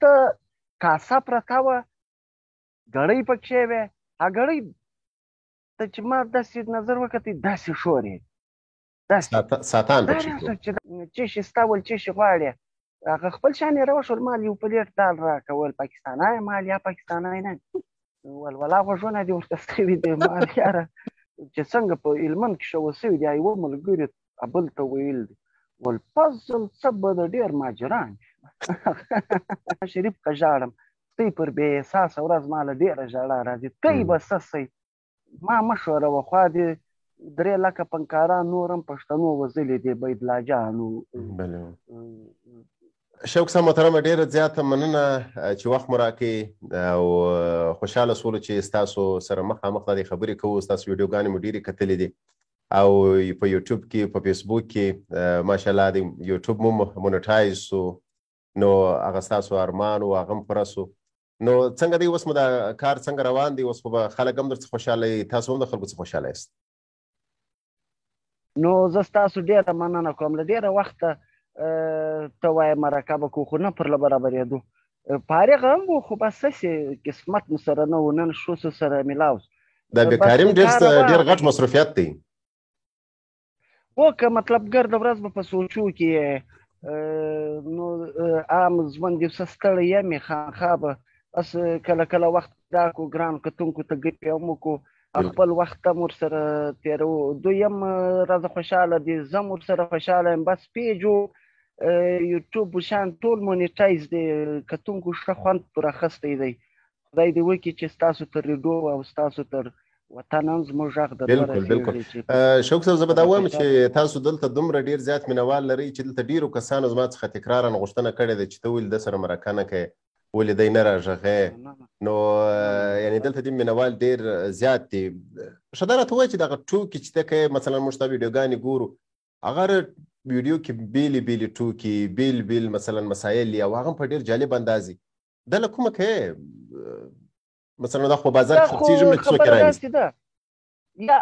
ته کاسه پرته وه ګړۍ پکښې وې هغه ګړۍ ته چې ما داسې نظر وکتې داسې شور یې ساتان پکښې چې شي ستا ول چې شي غواړې هغه خپل شان یې راوښول ما یو پلیټ دال راکول پاکستانی ما یا پاکستانی نه ولا غوږونه دې ورته سوي دي ما یاره چې څنګه په هلمند کې شوه سوي دي یوه ملګري بل ته ویل دي ول فضل څه به د ډېر ماجران شریف که ژاړم تی پر بې احساسه ورځ ما له ډېره ژړا راځي تی به څه سئ ما مه ښوروه خوا دې 3 لکه پنکاران نور هم پښتنو وزلي دي بېدلاجانو شوق صاحب محترمه ډېره زیاته مننه چې وخت مو راکړئ او خوشحاله سولو چې ستاسو سره مخامخ دا خبرې کوو ستاسو ویډیوګانې مو ډېرې کتلې دي او په یوټیوب کې په فیسبوک کې ماشاءالله د یوټیوب مو مونټایز سو نو هغه ستاسو ارمان او هغه هم پوره سو نو څنګه دی اوس مو دا کار څنګه روان دی اوس به خلک هم درڅخه خوشحاله تاسو هم د خلکو څخه خوشحاله یاست نو زه ستاسو ډېره مننه کوم له ډېره وخته ته وایې مرکه به کوو خو نه پر له برابرېدو فارغ هم و خو بس هسې قسمت مو سره نه و نن شوسو سره میلاو دا بیکاري هم ډېر غټ مصروفیت دی و که مطلب ګرده ورځ به په سوچو کې نو عام ژوند یو څه ستړی یم خامخا به بس کله کله وخت راکړو ګرانو کتونکو ته ګپې هم وکړو خپل وخت هم ورسره تېروو دوی هم راځه خوشحاله دي زه هم ورسره خوشحاله یم بس پیج و یوټیوب شان ټول مونیټایز دی کتونکو ښه خوند پر اخیستی دی خدای دې وکړي چې ستاسو تر ریډیو او ستاسو تر وطن هم زموږ غږ در ورسېږي شوق صاحب زه به دا وایم چې تاسو دلته دومره ډېر زیات مینوال لرئ چې دلته ډېرو کسانو زما څخه تکرارا غوښتنه کړې ده چې ته ولې ده سره مرکه نه کوې ولې دی نه راغږې نو یعنې دلته دې مینوال ډېر زیات دي ښه دا راته ووایه چې دغه ټوکې چې ته کوې مثلا موږ ستا ویډیوګانې ګورو هغه ویډیو کې بیلې بیلې ټوکې بیل بیل مثلا مسایل او هغه په ډېر جالب انداز دا له کومه کوې مثلا دا خو بازار کې څه جمله څوک راځي یا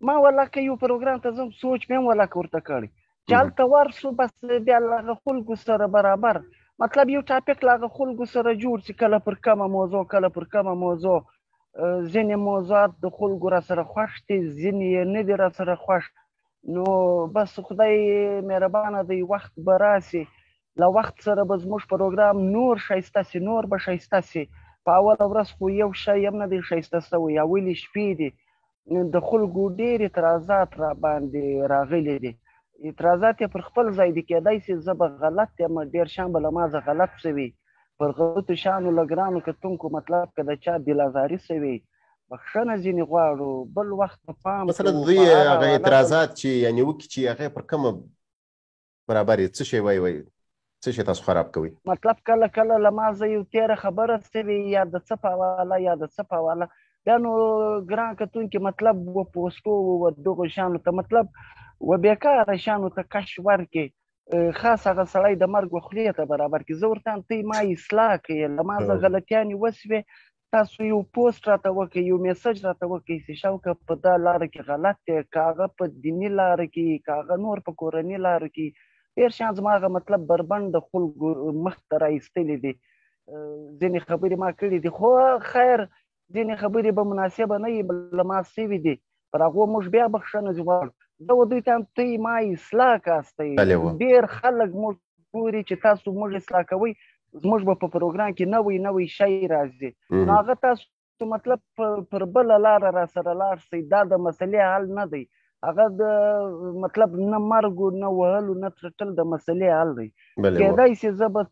ما ولکه یو پروګرام ته زم سوچ مې ولکه ورته کړی چې هلته ورسو بس بیا له خلکو سره برابر مطلب یو ټاپک له خلکو سره جوړ چې کله پر کومه موضوع کله پر کومه موضوع ځینې موضوعات د خلکو را سره خوښ دي ځینې یې نه دي را سره خوښ نو بس خدای مهربانه دی وخت به راسي له وخت سره به زموږ پروګرام نور ښایسته سي نور به ښایسته سي په اوله ورځ خو یو شی هم نه دی ښایسته سوی اولې شپې دي د خلکو ډېر اعتراضات را باندې راغلي دي اعتراضات یې پر خپل ځای دي کېدای سي زه به غلط یم ډېر شیان به له ما زه غلط سوي پر غلطو شیانو له ګرانو کتونکو مطلب که د چا دلازاري سوي بخښنه ځینې غواړو بل وخت په پام مثلا دوی هغه اعتراضات چې یعنې وکړي چې هغې پر کومه برابر یې څه شی وایي څه شی تاسو خراب کوئ مطلب کله کله له ما زه یو تېره خبره سوې یا د څه په حواله یا د څه په حواله بیا نو ګران کتونکي مطلب و پوسټو و دغو شیانو ته مطلب و بېکاره شیانو ته کش ورکړي خاص هغه سړی د مرګ و خولې ته برابر کړي زه ورته ته ما اصلاح کړې له ما زه غلطیانې وسوې تاسو یو پوسټ راته وکړئ یو میسج راته وکړئ چې شوکه په دا لاره کې غلط دی که هغه په دیني لاره کې که هغه نور په کورني لاره کې ډېر شیان زما هغه مطلب بربند د خلکو مخ ته رایستلي دي ځینې خبرې ما کړي دي خو خیر ځینې خبرې به مناسبه نه وي له ما سوي دي پر هغو موږ بیا بخښنه غواړو زه و دوی ته ته ما اصلاح کاستئ ډېر خلک موږ ګوري چې تاسو موږ اصلاح کوئ زموږ به په پروګرام کې نوی شی راځي نو هغه تاسو مطلب پر بله لاره را سره لاړ شئ دا د مسلې حل نه دی هغه د مطلب نه مرګ نه وهلو نه ترټل د مسلې حل دی کېدای شي زه به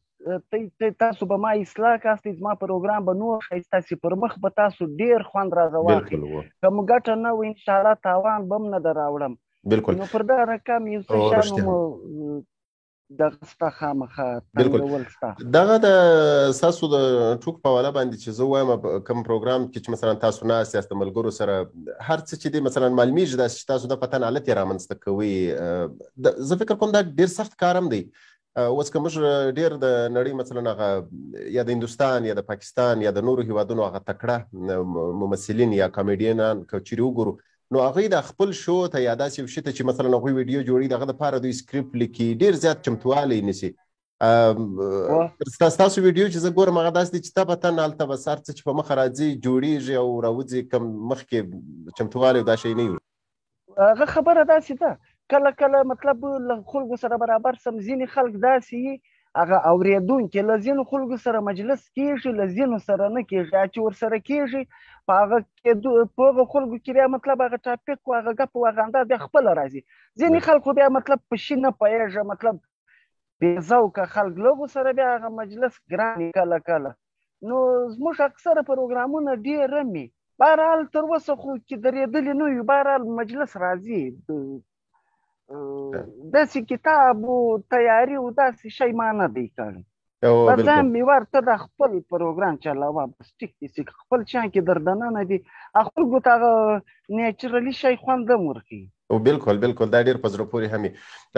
تاسو به ما اصلاح کاستئ زما پروګرام به نور ښایسته سي پر مخ به تاسو ډېر خوند راځه واخلئ که مو ګټه نه وي انشاءالله تاوان به هم نه در راوړم نو پر دا رقم یو څه شیانو مو دغه ستا خامخا تنګول ستا دغه د ستاسو د ټوک په حواله باندې چې زه وایم کوم پروګرام کې چې مثلا تاسو ناست یاست د ملګرو سره هر څه چې دی مثلا معلومیږي داسې چې تاسو د پتن حالت یې رامنځته کوئ زه فکر کوم دا ډېر سخت کار هم دی اوس که موږ ډېر د نړۍ مثلا هغه یا د هندوستان یا د پاکستان یا د نورو هیوادونو هغه تکړه ممثلین یا کامیډینان که چیرې وګورو نو هغوی د خپل شو ته یا داسې یو شي ته چې مثلا هغوی ویډیو جوړوي د هغه دپاره دوی سکریپټ لیکي ډېر زیات چمتوالی نیسي ستاسو ویډیو چې زه ګورم هغه داسې دی چې طبعا هلته بس هر څه چې په مخه راځي جوړېږي او راوځي کوم مخکې چمتووالی دا شی نه وي. هغه خبره داسې ده کله کله مطلب له خلکو سره برابر سم ځینې خلک داسې وي هغه اورېدونکي له ځینو خلکو سره مجلس کېږي له ځینو سره نه کېږي چې ورسره کېږي په هغه خلکو کې بیا مطلب هغه ټاپک و هغه ګپ و هغه انداز بیا خپله راځي. ځینې خلکو بیا مطلب په شي نه پوهېږي مطلب بې ذوقه خلک لږو سره بیا هغه مجلس ګران وي کله کله. نو زموږ اکثره پروګرامونه ډېر رمي بهرحال تر اوسه خو چې درېدلي نه وي بهرحال مجلس راځي داسې کتاب و تیاري و داسې شی ما نه دی کړی بس ځان مې ورته د خپل پروګرام چلاوه بس ټیک دي خپل شیان کې در دننه دي خلکو ته هغه نیچرلي شی خوند هم ورکوي. بالکل بالکل دا ډېر په زړه پورې هم وي.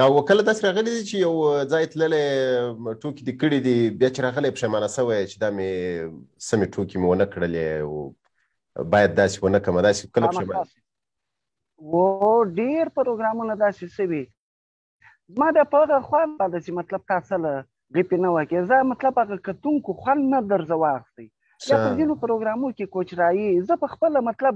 او کله داسې راغلی دی چې یو ځای تللی ټوکې دې کړي دي بیا چې راغلی پښیمانه سوی چې دا مې سمې ټوکې مې ونه کړلې او باید داسې ونه کړمه داسې کله پښیمانه و ډېر پروګرامونه داسې سوي زما بیا په هغه خوند باندې چې مطلب تاسو له ګپې نه وکړې زه مطلب هغه کتونکو خوند نه درځه واخلئ یا په ځینو پروګرامو کې کوچرایي زه په خپله مطلب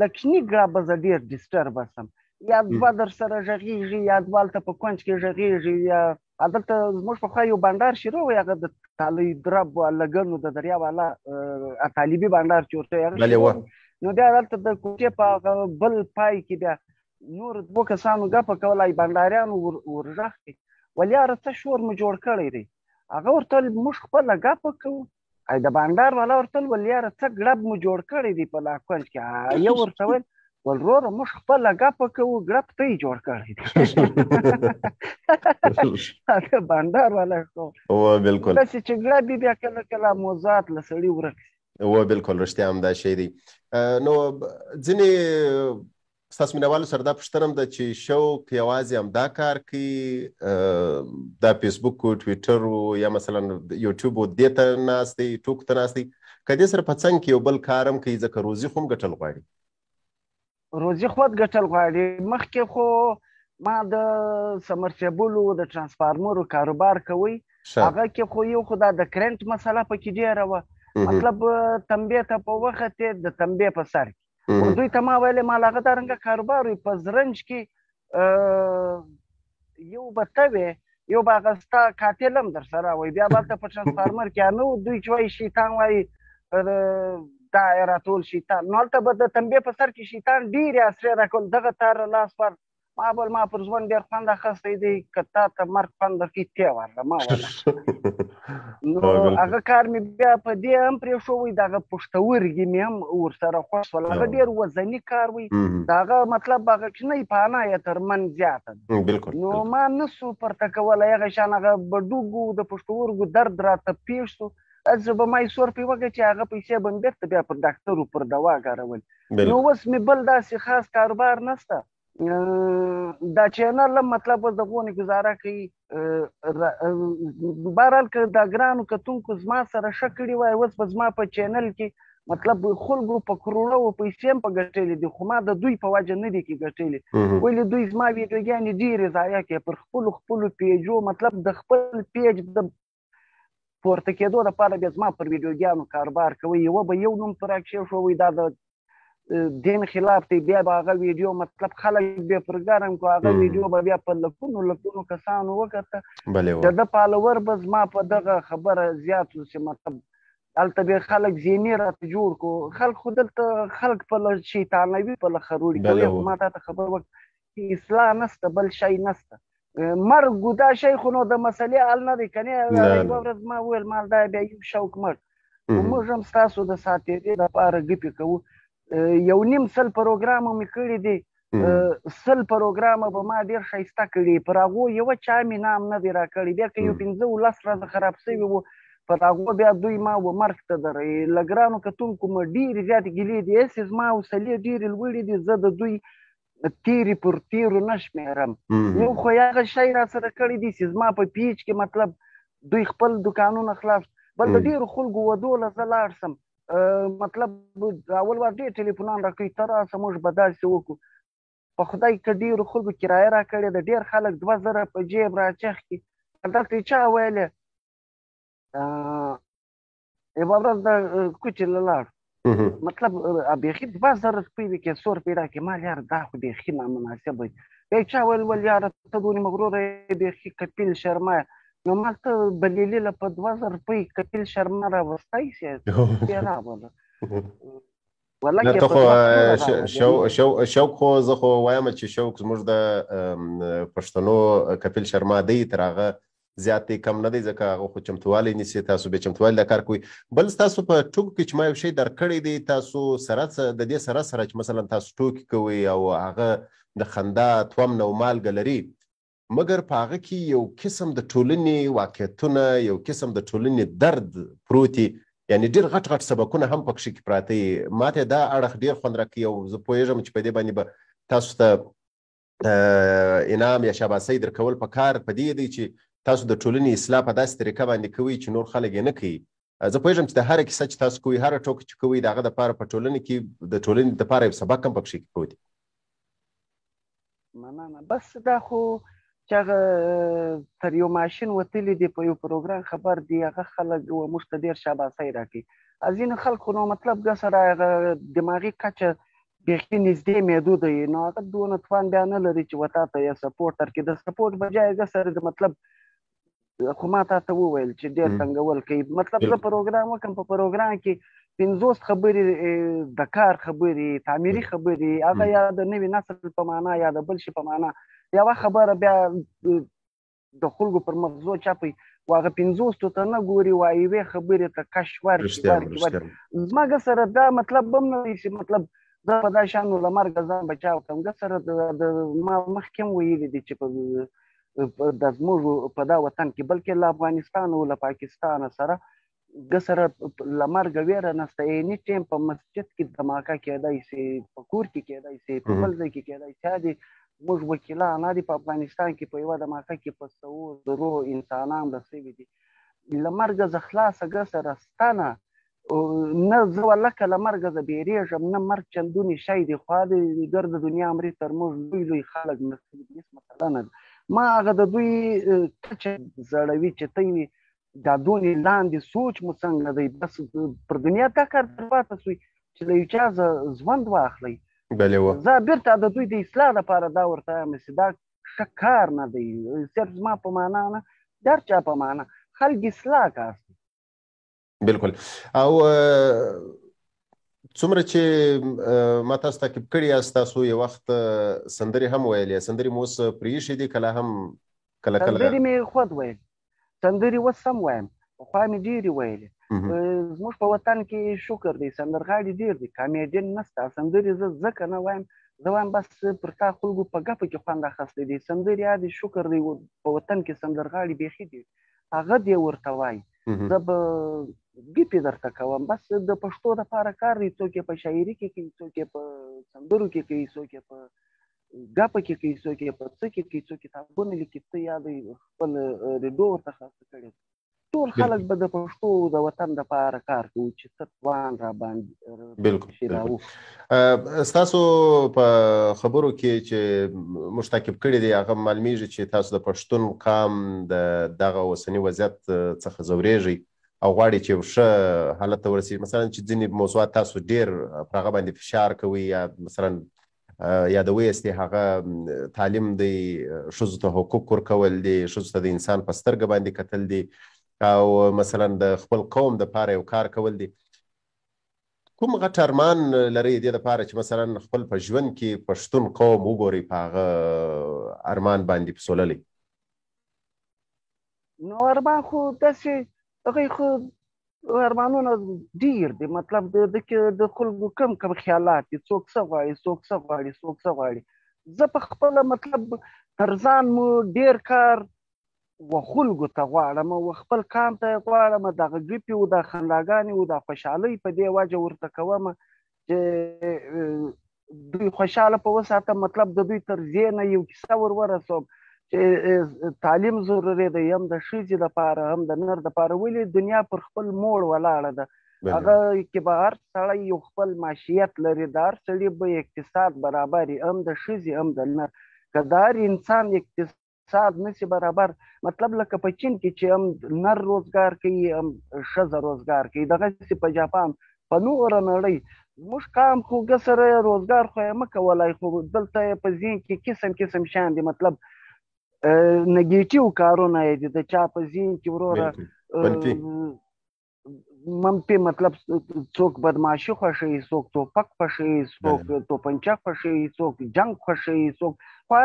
لکشني ګړه به زه ډېر ډسټرب سم یا دوه در سره غږېږي یا دوه هلته په کونج کې غږېږي یا هلته زموږ پخوا یو بانډار شروع وی هغه د تالی درب لګنو د دریاب والا طالبي بانډار چې ورته هغه نو بیا دلته د کوټې په بل پای کې بیا نور دوه کسانو ګپه کوله بانډاریانو ورغږ کړي ول یاره څه شور مو جوړ کړی دی هغه ورته ویل موږ خپله ګپه کوو د بانډار والا ورته ویل ول یاره څه ګړب مو جوړ کړی دی په لا کونج کې یو ورته ویل ول وروره موږ خپله ګپه کوو ګړب ته یې جوړ کړی دی هغه بانډار والا بالکل داسې چې ګړب یې بیا کله کله موضوعات له سړي ورک شي. بالکل رښتیا هم دا شی دی. نو ځینې ستاسو مینوالو سره دا پوښتنه هم ده چې شوق یوازې همدا کار کوي دا فیسبوک و ټویټر و یا مثلا یوټیوب و دې ته ناست دی ټوکو ته ناست دی که دې سره په څنګ کې یو بل کار هم کوي ځکه روزي خو هم ګټل غواړي روزي خود ګټل غواړي مخکې خو ما د سمرسیبلو د ترانسفارمرو کاروبار کوي هغه کې خو یو خو دا د کرنټ مسله پکې ډېره وه مطلب تنبیه ته په وخت د تنبیه په سر کې دوی ته ما ویلې ما هغه دارنګه کاروبار وي په زرنج کې یو به ته وې یو به هغه ستا قاتل هم در سره وایي بیا به هلته په ترانسفارمر کې نه دوی چې وایي شیطان وایي دا راټول شیطان نو هلته به د تنبیه په سر کې شیطان ډېرې اسرې راکول دغه تار لاس پر ما پر ژوند ډېر خوند اخیستی دی که تا ته مرګ خوند درکوي تی ورله ما وله نو هغه کار مې بیا په دې هم پرېښوی د هغه پښتورګي مې هم ورسره خوښ شول هغه ډېر وزني کار وي د هغه مطلب هغه کوچنۍ پانه یې تر من زیاته ده نو ما نسو پرته کولی هغه شان هغه بډوګو د پښتورګو درد راته پیښ سو زه به ما یې سور پرې وکړې چې هغه پیسې به مې بېرته بیا پر ډاکټرو پر دوا کارول نو اوس مې بل داسې خاص کاروبار نشته دا چینل مطلب اوس د غونې ګزاره کوي بهرحال که دا ګرانو کتونکو زما سره ښه کړي وای اوس به زما په چینل کې مطلب خلکو په کروړو پیسې هم په ګټلې دي خو ما د دوی په وجه نه دي کې ګټلې ولې دوی زما ویډیوګانې ډېرې ضایع کوي پر خپلو پیجو مطلب د خپل پیج د پورته کېدو دپاره بیا زما پر ویډیوګانو کاروبار کوي یوه به یو نوم پر راکښېښوئ دا د دین خلاف دی بیا به هغه ویډیو مطلب خلک بیا پر ګرم کړو هغه ویډیو به بیا په لکونو کسانو وکړه د ده فالوور به زما په دغه خبره زیات شو چې مطلب هلته بیا خلک ذهني راته جوړ کړو خلک خو دلته خلک په شیطانوي په خروړي کوي خو ما تا ته خبر وکړه اصلاح نسته بل شی نسته مرګ دا شی خو نو د مسلې حل نه دی که نه یوه ورځ ما وویل ما دا بیا یو شوق مړ موږ هم ستاسو د ساتېرۍ دپاره ګپې کوو یو نیم سل پروګرامه مې کړي دي سل پروګرامه به ما ډېر ښایسته کړي پر هغو یوه چا مې نام نه دی راکړی بیا که یو 15 ورځې خراب شوي وو پر هغو بیا دوی ما و مرګ ته درئ له ګرانو کتونکو مې ډېرې زیاتې ګیلې دي هسې زما حوصلې ډېرې لوړې دي زه د دوی تیرې پر تیرو نه شمېرم یو خو هغه شی را سره کړی دي چې زما په پیج کې مطلب دوی خپل دوکانونه خلاص بل د ډېرو خلکو ودو له زه لاړ سم مطلب اول وار ډېر ټلیفونان راکوي ته راسه موږ به داسې وکړو په خدای که ډېرو خلکو کرایه راکړې ده ډېر خلک 2000 په جیب راچخ کړي دلته یې چا ویلې یوه ورځ د کوچې له لاړ مطلب بیخي 2000 روپۍ وې کې 100 روپۍ راکړې ما یاره دا خو بیخي نامناسبه وي بیا چا ویل یاره ته دونې مغروره یې بیخي کپیل شرما نو ما ته بلیلې له په 2000 روپۍ کپیل شرما راوستی شي بیا راوله ته خو شوق خو زه خو وایم چې شوق زموږ د پښتنو کپیل شرما دی تر هغه زیات دی کم نه دی ځکه هغه خو چمتووالی نیسي تاسو بیا چمتووالی دا کار کوئ بل ستاسو په ټوکو کې چې ما یو شی درکړی دی تاسو سره د دې سره چې مثلا تاسو ټوکې کوئ او هغه د خندا تومن او مالګه لري مګر په هغه کې یو قسم د ټولنې واقعیتونه یو قسم د ټولنې درد پروت یعنی ډېر غټ غټ سبکونه هم پکښې کې پراته وي ماته دا اړخ ډېر خوند راکوي او زه پوهېږم چې په دې باندې به تاسو ته انعام یا شاباسۍ درکول په کار په دې دی چې تاسو د ټولنې اصلاح په داسې طریقه باندې کوئ چې نور خلک یې نه کوي زه پوهېږم چې د هره کیسه چې تاسو کوئ هره ټوکه چې کوئ د هغه دپاره په ټولنې کې د ټولنې دپاره یو سبق هم پکښې کې پروت دی مننه بس دا خو چې هغه تر یو ماشین وتلی دی په یو پروګرام خبر دی هغه خلک موږ ته ډېر شاباسۍ راکوي ځینې خلکو نو مطلب ګه سره هغه دماغي کچه بیخي نږدې محدوده وي نو هغه دونه توان بیا نه لري چې وتا ته یې سپورټ درکړي د سپورټ بجای ګه سره د مطلب خو ما تا ته وویل چې ډېر تنګول کوي مطلب زه پروګرام وکړم په پروګرام کې 50 خبرې د کار خبرې تعمیري خبرې هغه یا د نوي نسل په معنا یا د بل شي په معنا یوه خبره بیا د خلکو پر مغزو چاپوي و هغه 50 ته نه ګوري وایي یوې خبرې ته کش ورکړي زما ګه سره دا مطلب به هم نه وي چې مطلب زه په دا شیانو له مرګه ځان بچاو کړم ګه سره ما مخکې هم ویلي دي چې د زموږ په دا وطن کې بلکې له افغانستان او له پاکستان سره ګه سره له مرګه ویره نشته اني ټایم په مسجد کې دماکه کېدای شي په کور کې کېدای شي په بل ځای کې کېدای شي دي موږ وکیلان دي په افغانستان کې په یوه دماکه کې په 100 انسانان رسېږي دي له مرګه زه خلاصه ګه سره ستانه نه زه ولکه له مرګه زه بیریږم نه مرګ چندونې شی دی خو د ګرد دنیا امرې تر موږ لوی لوی خلک نصیب هېڅ مسله نه ده ما هغه د دوی کچه زړوي چې ته وي دا دونې لاندې سوچ مو څنګه دی بس پر دنیا دا کار در پاته سوی چې له یو چا ژوند واخلئ زه بیرته د دوی د اصلاح لپاره دا ورته وایم چې دا ښه کار نه دی صرف زما په معنا نه د هر چا په معنا خلک اصلاح کار دی بالکل او څومره چې ما تاسو تعقیب کړي یاست تاسو یو وخت سندرې هم ویلې سندرې مو اوس پرېښې دي کله هم کله سندرې مې خود ویل سندرې اوس هم وایم پخوا مې ډېرې ویلې زموږ په وطن کې شکر دی سندرغاړي ډېر دي کامیډین نشته سندرې زه ځکه نه وایم زه وایم بس پر تا خلکو په ګپه کې خوند اخیستی دی سندرې یا دي شکر دی په وطن کې سندرغاړي بیخي دي هغه دې ورته وایي زه به ګیپې درته کوم بس د پښتو دپاره کار دی څوک یې په شاعري کې کوي څوک یې په سندرو کې کوي څوک یې په ګپه کې کوي څوک یې په څه کې کوي څوک کتابونه لیکي څه یادوي خپل ریډیو ورته خاصه کړې ټول خلک به د پښتو د وطن دپاره کار کوي چې څه توان راباندې ستاسو په خبرو کې چې موږ تعقیب کړي دي هغه معلومیږي چې تاسو د پښتون قام د دغه اوسني وضعیت څخه ځورېږئ او غواړي چې یو ښه حالت ته ورسېږي مثلا چې ځینې موضوعات تاسو ډېر پر هغه باندې فشار کوئ یا مثلا یادوي استې هغه تعلیم دی ښځو ته حقوق ورکول دي ښځو ته د انسان په سترګه باندې کتل دي او مثلا د خپل قوم دپاره یو کار کول دي کوم غټ ارمان لرئ دې دپاره چې مثلا خپل په ژوند کې پښتون قوم وګورئ په هغه ارمان باندې پسوللی نو ارمان خو داسې هغوی خو ارمانونه ډېر دي مطلب د خلکو کم خیالات دي څوک څه غواړي څوک څه غواړي څوک څه غواړي زه په خپله مطلب تر ځان مو ډېر کار و خلکو ته غواړم و خپل کام ته یې غواړم دغه ګیپې و دا خنداګانې و دا خوشحالۍ په دې وجه ورته کوم چې دوی خوشحاله په وساتم مطلب د دوی تر ذهنه یو کیسه ورسوم چې تعلیم ضروري دی هم د ښځې دپاره هم د نر دپاره ولې دنیا پر خپل موړ ولاړه ده هغه کې به هر سړی یو خپل معاشیت لري د هر سړي به اقتصاد برابر هم د ښځې هم د نر که د هر انسان اقتصاد اقتصاد نشي برابر. مطلب لکه په چین کې چې هم نر روزګار کوي هم ښځه روزګار کوي، دغسې په جاپان په نوره نړۍ موږ قام خو سره روزګار خو یې مه کولی، خو دلته یې په ذهن کې قسم قسم شیان دي. مطلب نګیټیو کارونه یې دي د چا په ذهن کې وروره منفي. مطلب څوک بدماشي خوښوي، څوک ټوپک خوښوي، څوک توپنچه خوښوي، څوک جنګ خوښوي، څوک خو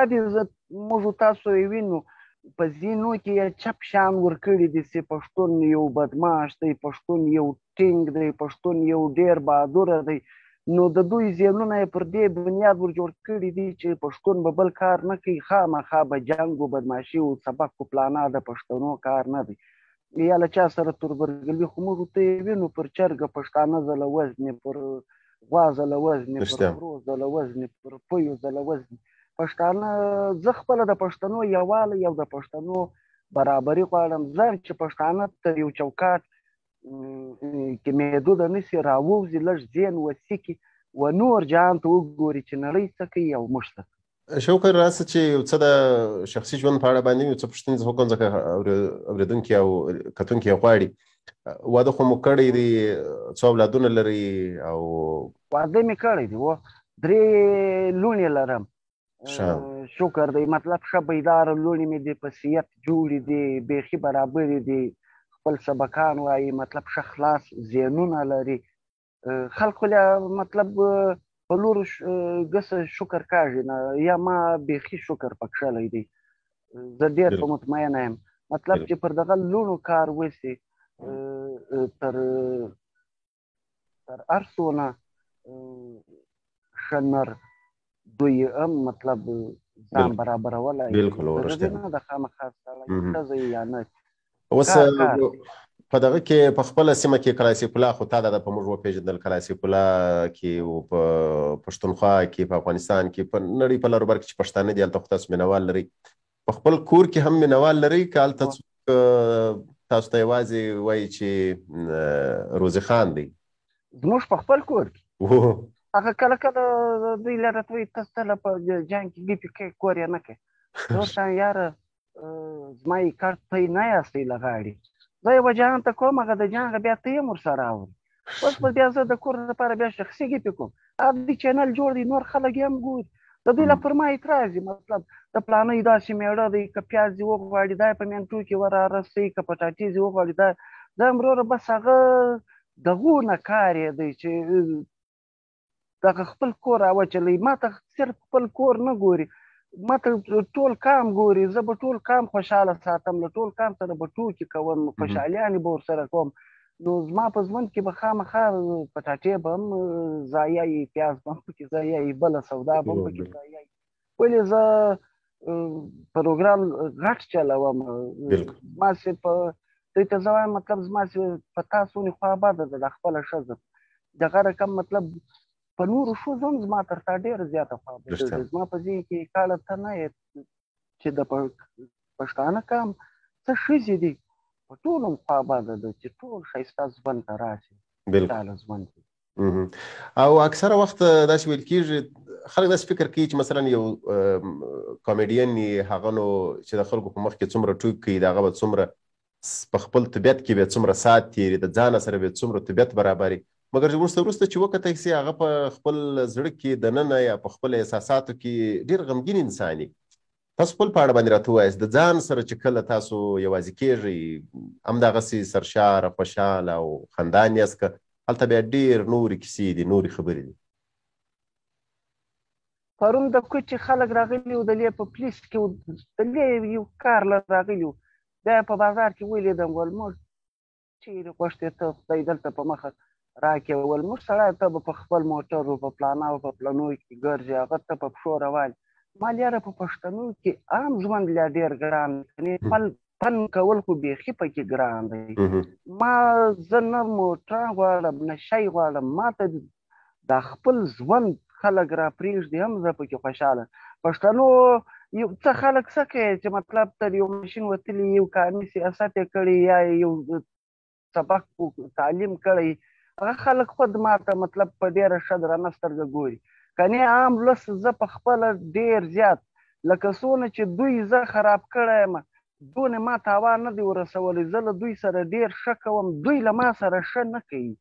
موږ تاسو یې وینو په ذهنو کې یې چپ شیان ورکړي دي چې پښتون یو بدماش دی، پښتون یو ټینګ دی، پښتون یو ډېر بهادوره دی. نو د دوی ذهنونه یې پر دې بنیاد ور جوړ کړي دي چې پښتون به بل کار نه کوي، خامخا به جنګ و بدماشي و سبق و پلانا د پښتنو کار نه دی. یا له چا سره توربرګلي خو موږ ته یې وینو پر چرګه پښتانه ځله وزنې، پر غوا ځله وزنې، پر خرو ځله وزنې، پر پیو ځله وزنې. پښتانه زه خپله د پښتنو یووالی او د پښتنو برابري غواړم. زه چې پښتانه تر یو چوکاټ کې محدوده نشي راووځي، لږ ذهن وسیکي و نور جهان ته وګوري چې نړۍ څه کوي او موږ څه کوو. شوکر راسه چې یو څه د شخصي ژوند په اړه باندې یو څه پوښتنې زه وکړم ځکه اورېدونکي او کتونکي یې غواړي. واده خو مو کړی دی، څو اولادونه لري؟ او واده مې کړی دی، 3 لوڼې لرم. شکر دی. مطلب ښه بیداره لوڼې مې دي، په صحت جوړې دي، بیخي برابرې دي، خپل سبقان وایي، مطلب ښه خلاص ذهنونه لري. خلکو له مطلب په لور ګسه شکر کاږي نه، یا ما بیخي شکر پکښلی دی. زه ډېر په مطمئنه یم مطلب چې پر دغه لوڼو کار وشي تر هر څونه ښه نر دوی هم مطلب ځان برابرولی نه د خامخا سړی ښځه یا نه. اوس په دغه کې په خپله سیمه کې کلاسیک الله خو تا د په موږ وپېژندل، کلاسیک الله کې په پښتونخوا کې په افغانستان کې په نړۍ په لرو بر کې چې پښتانه دي هلته خو تاسو مینوال لرئ. په خپل کور کې هم مینوال لرئ که هلته تاسو ته یوازې وایي چې روزي خان دی؟ زموږ په خپل کور کې هغه کله کله دوی له راته وایي تاسو تله په جنګ کې ګیپې کوې، کور یې نه کوې. زه ورته وایم یاره زما یې کار ته نه یاستئ له غاړې، زه یوه جهان ته کوم، هغه د جهان بیا ته یې ورسره راوړي. اوس به بیا زه د کور لپاره بیا شخصي ګیپې کوم، هغه چینل جوړ دی، نور خلک یې هم ګوري، د دوی له پر ما اعتراض وي. مطلب د پلانۍ داسې میړه دی، که پیاز یې وغواړي دا یې په منټو کې ور رارسوي، که پټاټیز یې وغواړي دا دا وروره بس هغه دغو نه کار یې دی چې دغه خپل کور راوچلوي. ما ته صرف خپل کور نه ګوري، ما ته ټول کام ګوري. زه به ټول کام خوشحاله ساتم، له ټول کام سره به ټوکې کوم، خوشحالیانې به ورسره کوم. نو زما په ژوند کې به خامخا پټاټې به هم ضایع وي، پیاز به هم پکې ضایع وي، بله سودا به هم پکې ضایع وي. ولې زه پروګرام غټ چلوم. زماسې په دوی ته زه وایم مطلب زماسې په تاسو ونې خوا آباده ده، دا خپله ښځه دغه رقم مطلب په نورو ښځو هم زما تر تا ډېره زیاته خوابدې ده. زما په ذهن کې کاله ته نه یې چې د پښتانه قام څه ښځې دي په ټول هم خواباده ده چې ټول ښایسته ژوند ته راشي، خوشحاله ژوند کې. او اکثره وخت داسې ویل کېږي، خلک داسې فکر کوي چې مثلا یو کامیډین یې هغه نو چې د خلکو په مخ کې څومره ټوک کوي، د هغه به څومره په خپل طبیعت کې به څومره ساعت تېري، د ځانه سره به څومره طبیعت برابري. مګر وروسته چې وکتای سي هغه په خپل زړه کې دننه یا په خپل احساساتو کې ډېر غمګین انسان وي. تاسو خپل په اړه باندې راته ووایاست، د ځان سره چې کله تاسو یوازې کېږئ همدغسې سرشاره خوشحاله او خندان یاست، که هلته بیا ډېر نورې کیسې دي، نورې خبرې دي؟ پرون د کوچې خلک راغلي وو، د لې په پولیس کې د لې یو کار له راغلي وو، بیا په بازار کې ولیدم، ول موږ چیرې غوښتې ته خدای دلته په مخه راکې، ول موږ سړی ته به په خپل موټر و په پلانا و په پلنو کې ګرځي، هغه ته په پښو روان. ما لیاره په پښتنو کې عام ژوند لا ډېر ګران دی، فن کول خو بیخي پکې ګران دی. ما زه نه موټر غواړم نه شی غواړم، ما ته دا خپل ژوند خلک را پرېږدي هم زه پکې خوشحاله. پښتنو یو څه خلک څه کوي چې مطلب تر یو ماشین وتلي، یو قانوني سیاست یې کړی یا یو سبق تعلیم کړی، هغه خلک خود ما ته مطلب په ډېره ښه درنه سترګه ګوري. کنې عام لوس زه په خپله ډېر زیات لکه څونه چې دوی زه خراب کړی یم دونه ما تاوان نه دی ورسولی. زه له دوی سره ډېر ښه کوم، دوی له ما سره ښه نه کوي.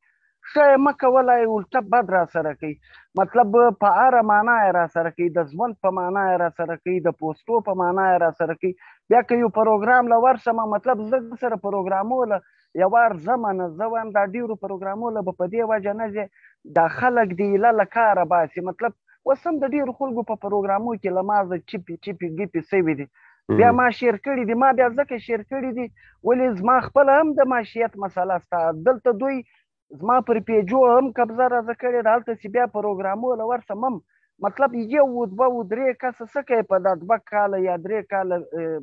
ښه یې مه کولی الټه بد را سره کوي. مطلب په هره معنا یې را سره کوي، د ژوند په معنا یې را سره کوي، د پوسټو په معنا یې را سره کوي. بیا که یو پروګرام له ورسمه مطلب زه سره پروګراموله یو وار ځمه نه، زه وایم دا ډېرو پروګراموله به په دې وجه نه ځې دا خلک د ایله له کاره باسي. مطلب اوس هم د ډېرو خلکو په پروګرامو کې له ما زه چپې ګپې سوي دي، بیا ما شیر کړي دي. ما بیا ځکه شیر کړي دي ولې زما خپله هم د معاشیت مسله سته. دلته دوی زما پر پیجو هم قبضه راځه کړې ده، هلته چې بیا پروګرامونه ورسم هم مطلب یو دوه درې کسه څه کوي په دا 2 کاله یا 3 کاله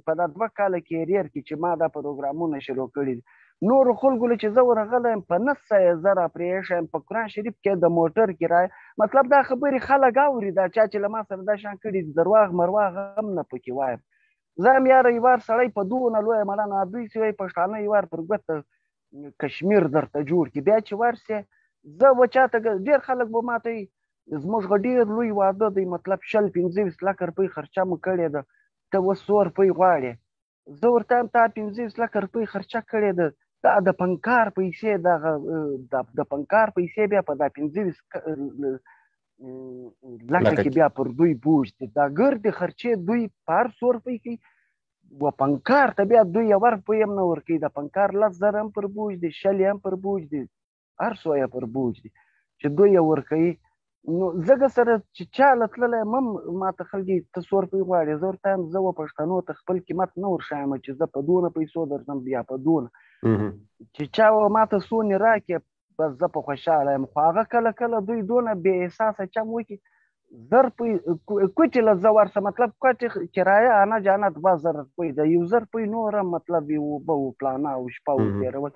په دا 2 کاله کیریر کې چې ما دا پروګرامونه شروع کړي دي. نورو خلکو له چې زه ورغلی یم په 900 زره پرې ایښی یم په قرآن شریف کې د موټر کرایه. مطلب دا خبرې خلک اوري، دا چا چې له ما سره دا شان کړي دي درواغ مرواغ هم نه پکې وایم. زه هم یاره یو وار سړی په دونه لویه ملنه دوی چې وایي پښتانه یو وار پر ګوته کشمیر درته جوړ کړي. بیا چې ورسې زه به چاته ډېر خلک به ما ته وایي زموږ ډېر لوی واده دی، مطلب 25 لکه روپۍ خرچه مو کړې ده، ته اوس 100 روپۍ غواړې. زه ورته وایم تا 25 لکه روپۍ خرچه کړې ده، دا د پنکار پیسې، دغه د پنکار پیسې بیا په دا 25 لکه کې بیا پر دوی بوج دي. دا ګردې خرچې دوی په هر 100 روپۍ کوي و پنکار ته بیا دوی یو روپۍ هم نه ورکوي. د پنکار 10 زره هم پر بوج دي، 100 هم پر بوج دي، هر څو یې پر بوج دي چې دوی یې ورکوي. نو زه سره چې چا له تللی یم هم ما ته خلک ته 100 روپۍ غواړې، زه ورته وایم زه و پښتنو ته خپل قیمت نه ورښایم چې زه په دونه پیسو درځم بیا په دونه چې چا ما ته څونې راکړې بس زه په خوشحاله یم. خو هغه کله کله دوی دونه بې احساسه چم وکړي 1000 روپۍ کوټې له زه ورسه مطلب کوټې کرایه انا جانه 2000 روپۍ ده، 1000 روپۍ نور هم مطلب اوبه و پلانه او شپه و تېرول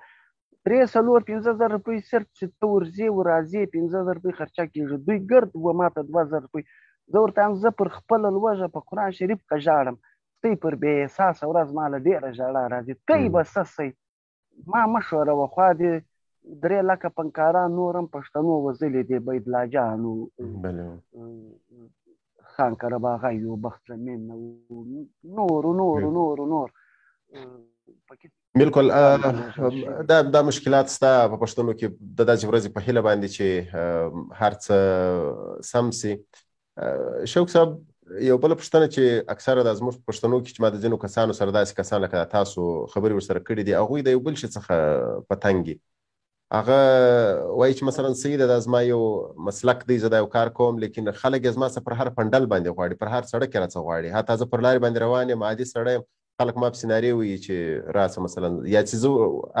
3-4-5,000 روپۍ صرف چې ته ورځې ورځې 15,000 روپۍ خرچه کېږي. دوی ګرد و ما ته 2000 روپۍ. زه ورته وایم زه پر خپله لوږه په قرآن شریف که ژاړم، تی پر بې احساسه ورځ ما له ډېره ژړا راځي. تی به څه سئ ما مه ښوروه، خوا دې 3 لکه پنکاران نور هم پښتنو وژلي دي، بید الله جان خان قرباغی و بخت زمین نور بالکل. دا مشکلات ستا په پښتنو کې د داسې ورځې په هیله باندې چې هر څه سم سي. شوق صاحب یو بله پوښتنه چې اکثره دا زموږ په پښتنو کې چې ما د ځینو کسانو سره داسې کسان لکه تاسو خبرې ورسره کړي دي هغوی د یو بل شي څخه په تنګ دي. هغه وایي چې مثلا صحیح ده دا زما یو مسلک دی، زه دا یو کار کوم لیکن خلک یې زما څخه پر هر پنډل باندې غواړي، پر هر سړک یې راڅه غواړي. حتی زه پر لارې باندې روان یم عادي سړی یم، خلک ما پسې نارې وایي چې راسه مثلا یا چې زه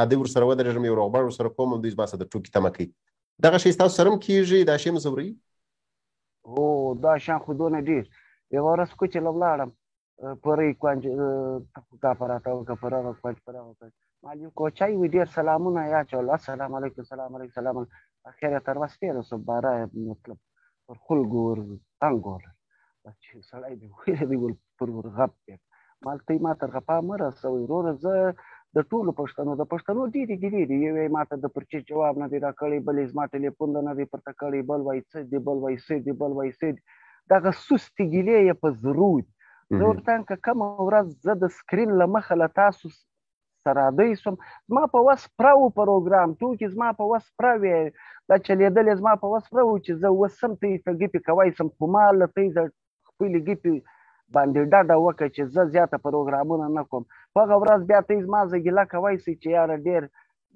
عادي ورسره ودرېږم یو روغبړ ورسره کوم دوی زما سره د ټوکې تمه کوي. دغه شی ستاسو سره هم کېږي؟ دا شی مو ځوروي؟ هو دا شیان خو دونه ډېر. یوه ورځ کوچې له ولاړم پرې کونج دا په راته وکړه پر هغه کونج پر هغه کونج مالي کوچی وي ډېر سلامونه یې اچول السلام علیکم سلام علیکم سلام علیکم. اخر یې تر وسپېده سو باره مطلب پر خلکو ور انګوله چې سړی دې ویلی دی ول پر ورغب دی مال ته یې ما تر غپا مه رسوئ وروره. زه د ټولو پښتنو ډېرې ګیلې دي. یو یې ما ته د پرچې جواب نه دی راکړی، بل یې زما ټلیفون نه دی پورته کړی، بل وایي څه دي، بل وایي څه دي، بل وایي څه دي. دغه سستې ګیلې یې په زرو دي. زه ورته وایم که کومه ورځ زه د سکرین له مخه له تاسو سره عادی سوم، زما په وس پوره و پروګرام ټوکې زما په وس پوره وې، دا چلېدل زما په وس پوره و چې زه اوس هم ته یې ګپې کوی سم، خو ما له ته یې خپلې ګپې باندې ډډه وکړه چې زه زیاته پروګرامونه نه کوم. په هغه ورځ بیا ته یې زما زه ګیله کوی سئ چې یاره ډېر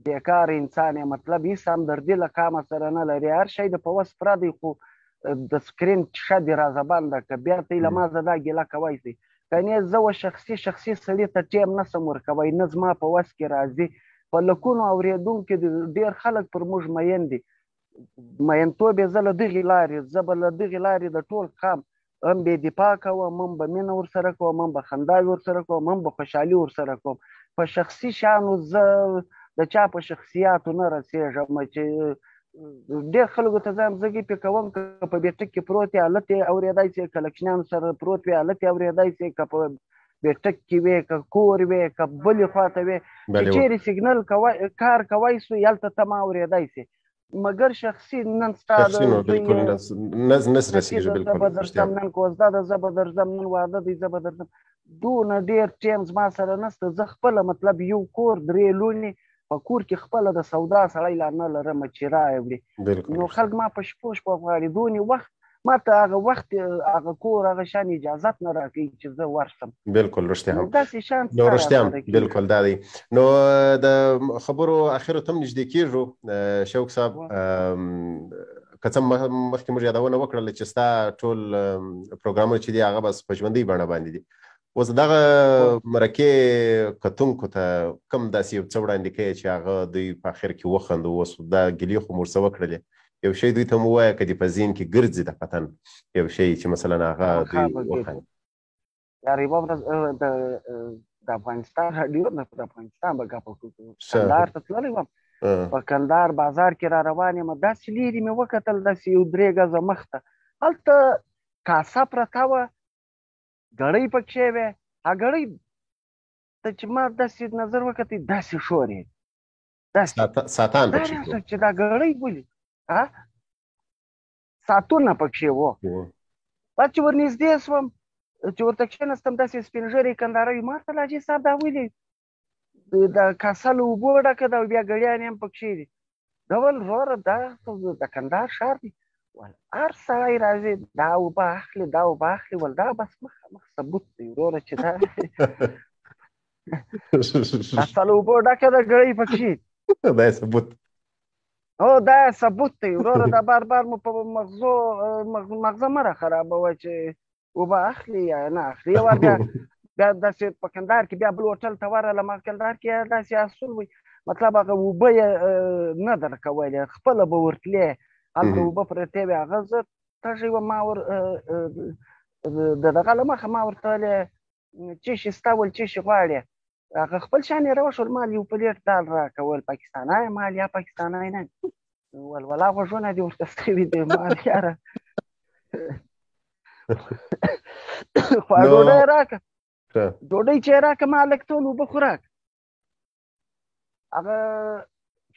بېکاره انسان یې، مطلب هېڅ همدردي له قامه سره نه لري، هر شی د په وس پوره دی خو د سکرین ښه دې رازه بنده کړه. بیا ته یې له ما زه دا ګیله کوی سئ کنې زه و شخصي سړي ته ټیم نه سم ورکوی، نه زما په وس کې راځي. په لکونو اورېدونکي ډېر خلک پر موږ مین دي. مینتوب یې زه له دغې لارې زه به له دغې لارې د ټول قام هم بې دفاع کوم، هم به مینه ورسره کوم، هم به خنداوې ورسره کوم، هم به خوشحالي ورسره کوم. په شخصي شیانو زه د چا په شخصیاتو نه رسېږم چې ډېر خلکو ته زه هم زه ګپې کوم که په بیټک کې پروت یې هلته یې اورېدی سې، که لکشنیانو سره پروت وې هلته یې اورېدی سې، که په بیټک کې وې، که کور وې، که بلې خوا ته وې، چې چېرې سیګنل کار کوی سو هلته ته ما اورېدی سې. مګر شخصي نن ستا شخصي نو د دوی بالکل نس رسیږي زه بالکل به درځم نن کوزده ده زه به درځم نن واده دی زه به درځم دونه ډېر ټیم زما سره نشته زه خپله مطلب یو کور 3 لوڼې په کور کې خپله د سودا سړی لا نه لرم چې راوړي نو خلک ما په شپو شپو غواړي دونې وخت ما ته هغه وخت هغه کور هغه شان اجازت نه راکوي چې زه ورشم بالکل رښتیا هم داسې شان نو رښتیا هم بالکل دا دی نو د خبرو اخرو ته هم نږدې کېږو شوق صاحب که څه مخکې موږ یادونه وکړله چې ستا ټول پروګرامونه چې دي هغه بس په ژوندۍ بڼه باندې دي اوس دغه مرکې کتونکو ته کوم داسې یو څه وړاندې کوي چې هغه دوی په اخر کې وخندو اوس دا ګیلې خو مو ورڅه وکړلې یو شی دوی ته مو ووایه که دې په ذهن کې ګرځي د پتن یو شی چې مثلا هغه دوی وخندي یار یوه ورځ د افغانستان راډیو نه د افغانستان به ګپ وکړو کندهار ته تللی وم په کندهار بازار کې را روان یم داسې لیرې مې وکتل داسې یو 3 ګزه مخته هلته کاسه پرته وه ګړۍ پکښې وې هغه ګړۍ ته چې ما داسې نظر وکتی داسې شور یې داسې ساتان پکښې چې دا ګړۍ ولې ساعتونه پکښې وو بعد چې ورنږدې شوم چې ورته کښېنستم داسې سپین ږیری کندهاروي ما ته حاجي صاحب دا ولې د کاسه له اوبو ډکه ده او بیا ګړیانې هم پکښې دي دا ول وروره دا د کندهار ښار دی ول هر سړی راځي دا اوبه اخلي دا اوبه اخلي ول دا بس مخ ثبوت دی وروره چې دا کاسه له اوبو ډکه ده ګړۍ پکښې دا ثبوت او دا ثبوت دی وروره دا بار بار مو په مغزه مه را خرابوه چې اوبه اخلي یا نه اخلي یوه بیا داسې په کندهار کې بیا بل هوټل ته ورغلم کندهار کې داسې اصول وي مطلب هغه اوبه یې نه درکولې خپله به ورتلې هلته اوبه پرتې وې هغه زه تږی وم ما د دغه له مخه ما ورته ویلې چې شي ستا ول چې شي غواړې هغه خپل شان یې راوښول مال یو پلیټ دال راکول پاکستانی مال یا پاکستانی نه ولا غوږونه دې ورته ستوي دي مال یاره خو ډوډۍ راکړه ډوډۍ چې راکړه ما لږ ټول اوبه خو راکړه هغه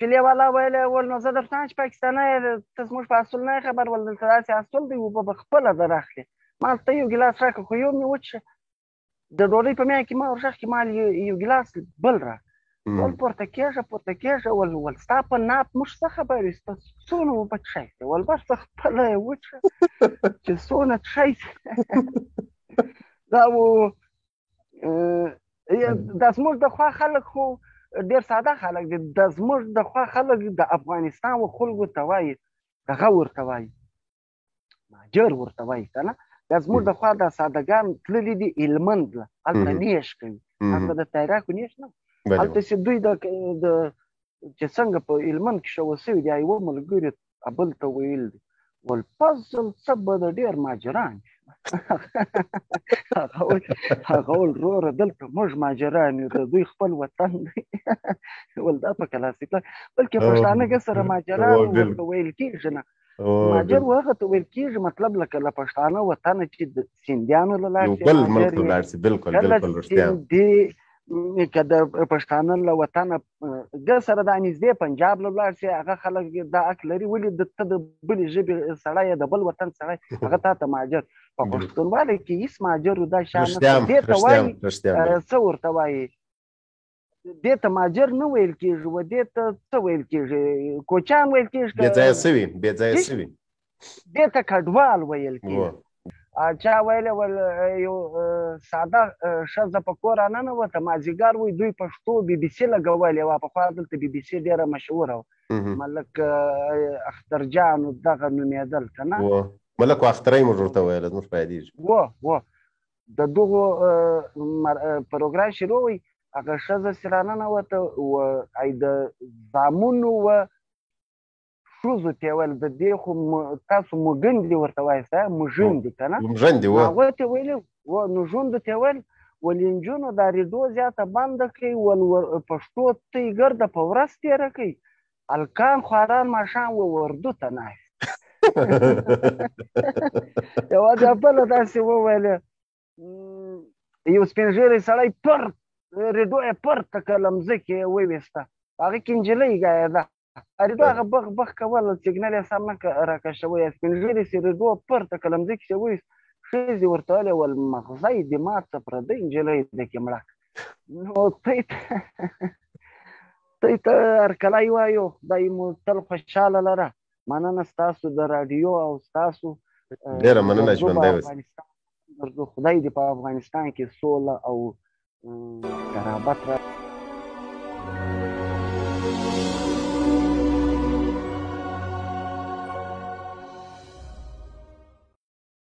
کلي والا ویلې ول نو زه درته چې پاکستانی ته زموږ په اصول نه خبر ول دلته داسې اصول دی اوبه به خپله در اخلي ما ته یو ګیلاس راکړه خو یو مې وچشه د ډوډۍ په میاشت کې ما ورغږ کې مال یو ګیلاس بل را ول پورته کېږه ول ستا په ناپ موږ څه خبر یو ستا څونه اوبه څښی دی ول بس ته خپله یې وچښه چې څونه څښی دا و دا زموږ د خوا خلک خو ډېر ساده خلک دي دا زموږ د خوا خلک د افغانستان و خلکو ته وایي دغه ورته وایي مهاجر ورته وایي که نه دا زموږ د خوا د سادهګان تللي دي هلمند هلته نیش کوي هلته د تیراکو نیش نه هلته چې دوی چې څنګه په هلمند کې شوه شوي دي یوه ملګري بل ته ویل دي ول فضل څه به د ډېر ماجران هغه ول وروره دلته موږ ماجران یو د دوی خپل وطن دی ول دا په کلاسیک بلکې پښتانه که سره ماجران ورته ویل کېږي نه ماجر هغه ته ویل کېږي مطلب لکه له پښتانه وطنه چې د سیندیانو له لارې بل ملک له لارې بالکل رښتیا که د پښتانه له وطنه ده سره دا نږدې پنجاب له لاړ شي هغه خلک دا حق لري ولې ته د بلې ژبې سړی د بل وطن سړی هغه تا ته مهاجر په پښتونولۍ کې هېڅ مهاجر دا شان نشته دې ته وایي څه ورته وایي دې ته مهاجر نه ویل کېږي و دې ته څه ویل کېږي کوچیان ویل کېږي بې ځایه سوي دې ته کډوال ویل کېږي چا ویلې ول یو ساده ښځه په کور راننوته مازدیګر وایي دوی پښتو بي بي سي لګولې وه پخوا دلته بي بي سي ډېره مشهوره وه ملک اخترجان دغه نومېدل که نه ملک اختری موږ ورته ویله زموږ په یادېږي و د دغو پروګرام شروع وي هغه ښځه چې راننوته د زامنو و ښځو ته یې ویل د دې خو تاسو موږندې ورته وایاست موږندې که نه هغوی ته ویلې نو ژوندو ته یې ویل ول نجونو دا ریډیو زیاته بنده کړئ ول پښتو ته یې ګرده په ورځ تېره کوئ هلکان خواران ماښام و اردو ته ناست یوازې بله داسې وویلې یو سپین ږیری سړی پر ریډیو یې پورته کړله مځکې یې وویسته هغې کې نجلۍ ګایده اریدو هغه بخ کول سیګنال یې سم نه راکشوی سپین ږیري سېرېدو پورته کړم ځکه چې وایي ښځې ورته ویلې ول مغزی دماغ څه پردی نجلۍ ده کې مړه نو تی ته هرکلی وایو خدای مو تل خوشحاله لره مننه ستاسو د راډیو او ستاسو ډېره مننه ژوندی اوسئ. خدای دې په افغانستان کې سوله او رحابت را